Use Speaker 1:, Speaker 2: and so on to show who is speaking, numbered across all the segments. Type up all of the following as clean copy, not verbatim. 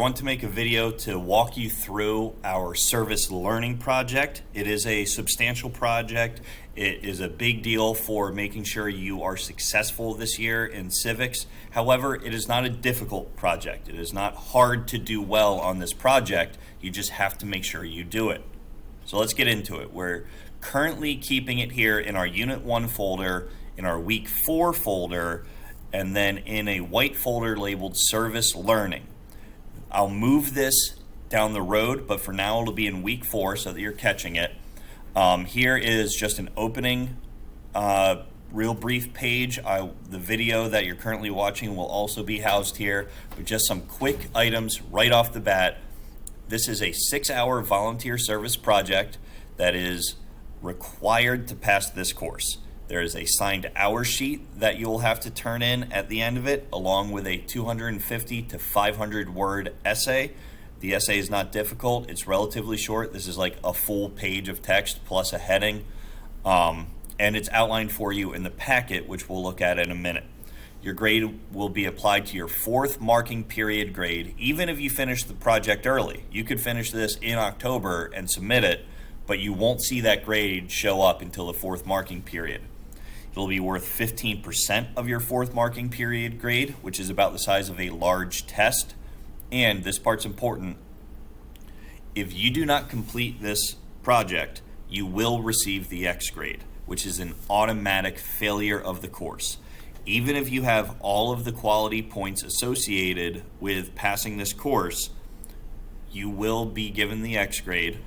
Speaker 1: I want to make a video to walk you through our service learning project. It is a substantial project. It is a big deal for making sure you are successful this year in civics. However, it is not a difficult project. It is not hard to do well on this project. You just have to make sure you do it. So let's get into it. We're currently keeping it here in our Unit 1 folder, in our Week 4 folder, and then in a white folder labeled Service Learning. I'll move this down the road, but for now it'll be in Week 4 so that you're catching it. Here is just an opening, real brief page. The video that you're currently watching will also be housed here with just some quick items right off the bat. This is a 6-hour volunteer service project that is required to pass this course. There is a signed hour sheet that you'll have to turn in at the end of it, along with a 250 to 500 word essay. The essay is not difficult. It's relatively short. This is like a full page of text plus a heading. And it's outlined for you in the packet, which we'll look at in a minute. Your grade will be applied to your 4th marking period grade, even if you finish the project early. You could finish this in October and submit it, but you won't see that grade show up until the 4th marking period. It'll be worth 15% of your 4th marking period grade, which is about the size of a large test. And this part's important. If you do not complete this project, you will receive the X grade, which is an automatic failure of the course. Even if you have all of the quality points associated with passing this course, you will be given the X grade.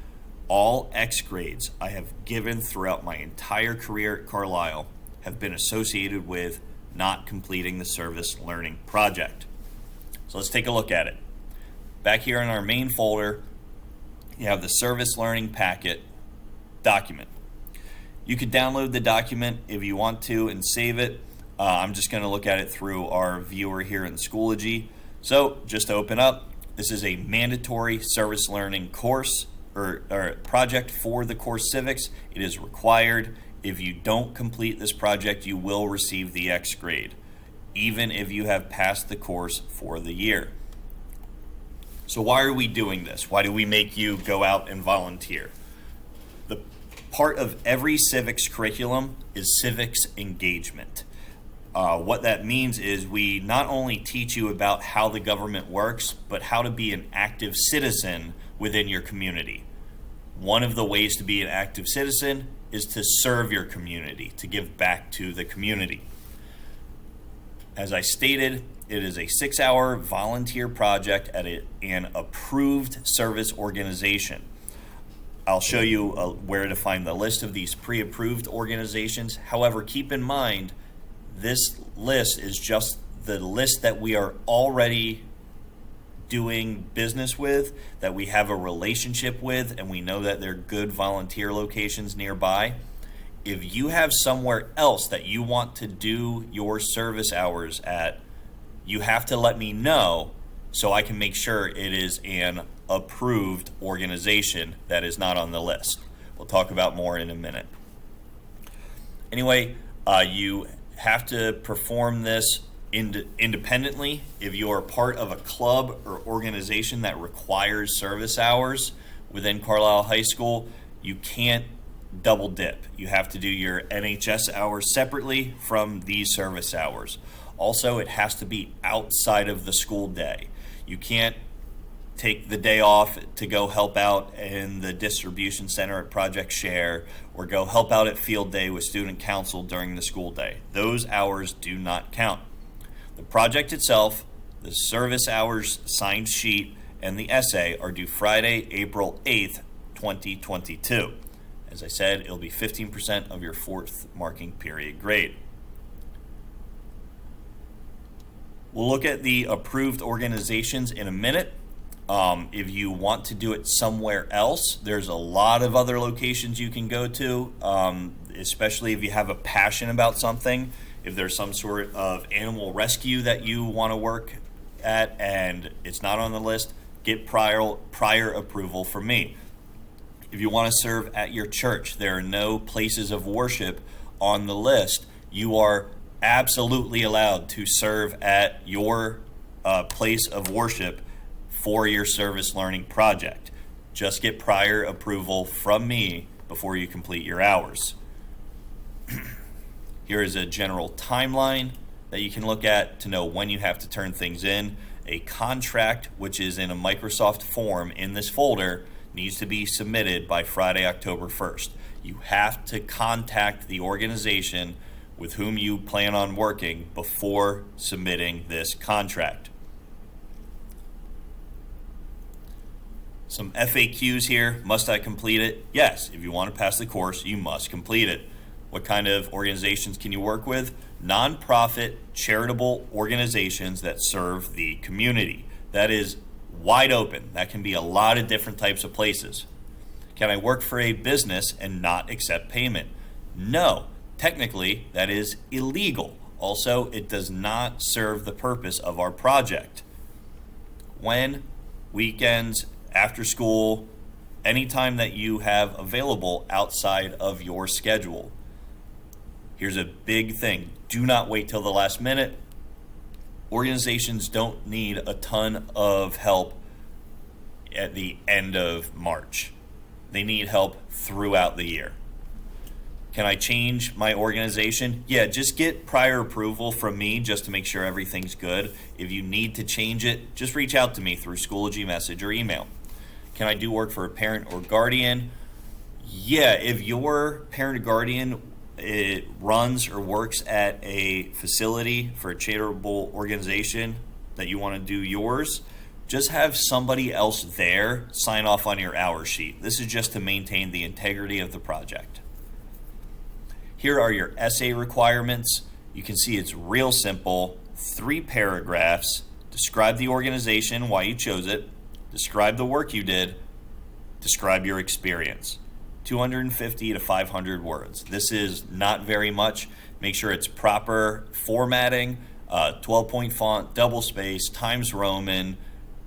Speaker 1: All X grades I have given throughout my entire career at Carlisle have been associated with not completing the service learning project. So let's take a look at it. Back here in our main folder, you have the service learning packet document. You could download the document if you want to and save it. I'm just going to look at it through our viewer here in Schoology. So just to open up, this is a mandatory service learning course or project for the course civics. It is required. If you don't complete this project, you will receive the X grade, even if you have passed the course for the year. So why are we doing this? Why do we make you go out and volunteer? The part of every civics curriculum is civics engagement. What that means is we not only teach you about how the government works, but how to be an active citizen within your community. One of the ways to be an active citizen is to serve your community, to give back to the community. As I stated, it is a 6-hour volunteer project at an approved service organization. I'll show you where to find the list of these pre-approved organizations. However, keep in mind, this list is just the list that we are already doing business with, that we have a relationship with, and we know that they're good volunteer locations nearby. If you have somewhere else that you want to do your service hours at, you have to let me know so I can make sure it is an approved organization that is not on the list. We'll talk about more in a minute. Anyway, you have to perform this independently. If you are part of a club or organization that requires service hours within Carlisle High School, you can't double dip. You have to do your NHS hours separately from these service hours. Also, it has to be outside of the school day. You can't take the day off to go help out in the distribution center at Project Share or go help out at field day with student council during the school day. Those hours do not count. The project itself, the service hours signed sheet, and the essay are due Friday, April 8th, 2022. As I said, it'll be 15% of your 4th marking period grade. We'll look at the approved organizations in a minute. If you want to do it somewhere else, there's a lot of other locations you can go to, especially if you have a passion about something. If there's some sort of animal rescue that you want to work at and it's not on the list, get prior approval from me. If you want to serve at your church, there are no places of worship on the list. You are absolutely allowed to serve at your place of worship for your service learning project. Just get prior approval from me before you complete your hours. Here is a general timeline that you can look at to know when you have to turn things in. A contract, which is in a Microsoft form in this folder, needs to be submitted by Friday, October 1st. You have to contact the organization with whom you plan on working before submitting this contract. Some FAQs here. Must I complete it? Yes. If you want to pass the course, you must complete it. What kind of organizations can you work with? Nonprofit, charitable organizations that serve the community. That is wide open. That can be a lot of different types of places. Can I work for a business and not accept payment? No. Technically, that is illegal. Also, it does not serve the purpose of our project. When, weekends, after school, anytime that you have available outside of your schedule. Here's a big thing. Do not wait till the last minute. Organizations don't need a ton of help at the end of March. They need help throughout the year. Can I change my organization? Yeah, just get prior approval from me just to make sure everything's good. If you need to change it, just reach out to me through Schoology message or email. Can I do work for a parent or guardian? Yeah, if your parent or guardian runs or works at a facility for a charitable organization that you want to do yours, just have somebody else there sign off on your hour sheet. This is just to maintain the integrity of the project. Here are your essay requirements. You can see it's real simple. 3 paragraphs. Describe the organization, why you chose it. Describe the work you did. Describe your experience. 250 to 500 words. This is not very much. Make sure it's proper formatting, 12-point font, double space, Times Roman,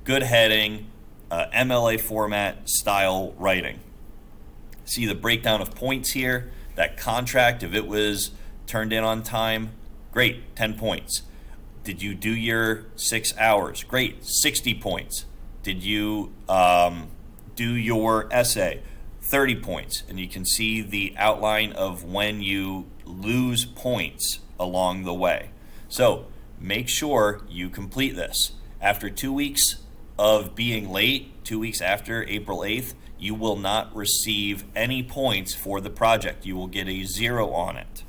Speaker 1: good heading, MLA format, style writing. See the breakdown of points here. That contract, if it was turned in on time, great, 10 points. Did you do your 6 hours? Great, 60 points. Did you do your essay? 30 points. And you can see the outline of when you lose points along the way. So make sure you complete this. After 2 weeks of being late, 2 weeks after April 8th, you will not receive any points for the project. You will get a 0 on it.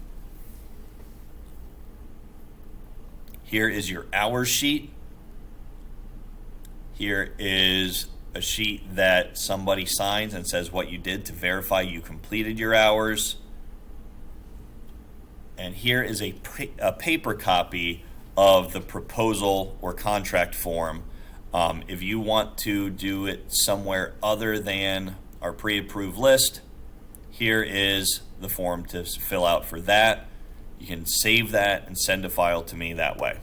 Speaker 1: Here is your hours sheet. Here is a sheet that somebody signs and says what you did to verify you completed your hours. And here is a paper copy of the proposal or contract form. If you want to do it somewhere other than our pre-approved list, here is the form to fill out for that. You can save that and send a file to me that way.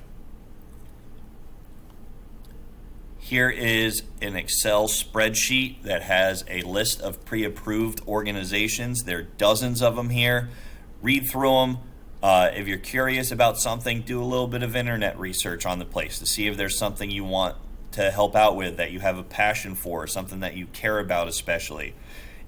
Speaker 1: Here is an Excel spreadsheet that has a list of pre-approved organizations. There are dozens of them here. Read through them. If you're curious about something, do a little bit of internet research on the place to see if there's something you want to help out with, that you have a passion for, something that you care about especially.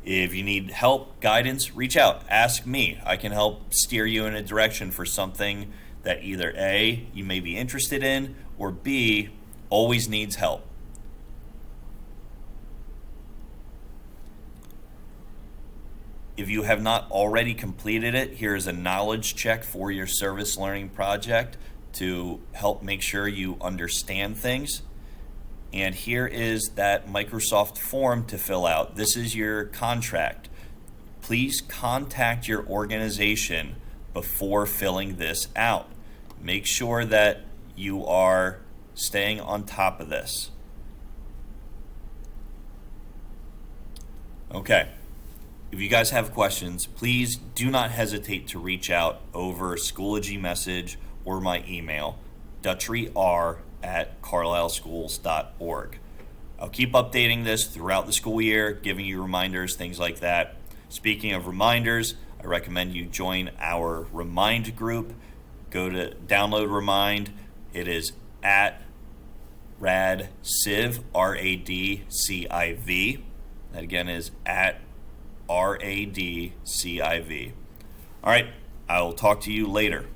Speaker 1: If you need help, guidance, reach out. Ask me. I can help steer you in a direction for something that either A, you may be interested in, or B, always needs help. If you have not already completed it, here is a knowledge check for your service learning project to help make sure you understand things. And here is that Microsoft form to fill out. This is your contract. Please contact your organization before filling this out. Make sure that you are staying on top of this. Okay. If you guys have questions, please do not hesitate to reach out over Schoology message or my email, dutcheryr@carlisleschools.org. I'll keep updating this throughout the school year, giving you reminders, things like that. Speaking of reminders, I recommend you join our Remind group. Go to download Remind. It is at RADCIV, RADCIV. That again is at RADCIV. All right, I will talk to you later.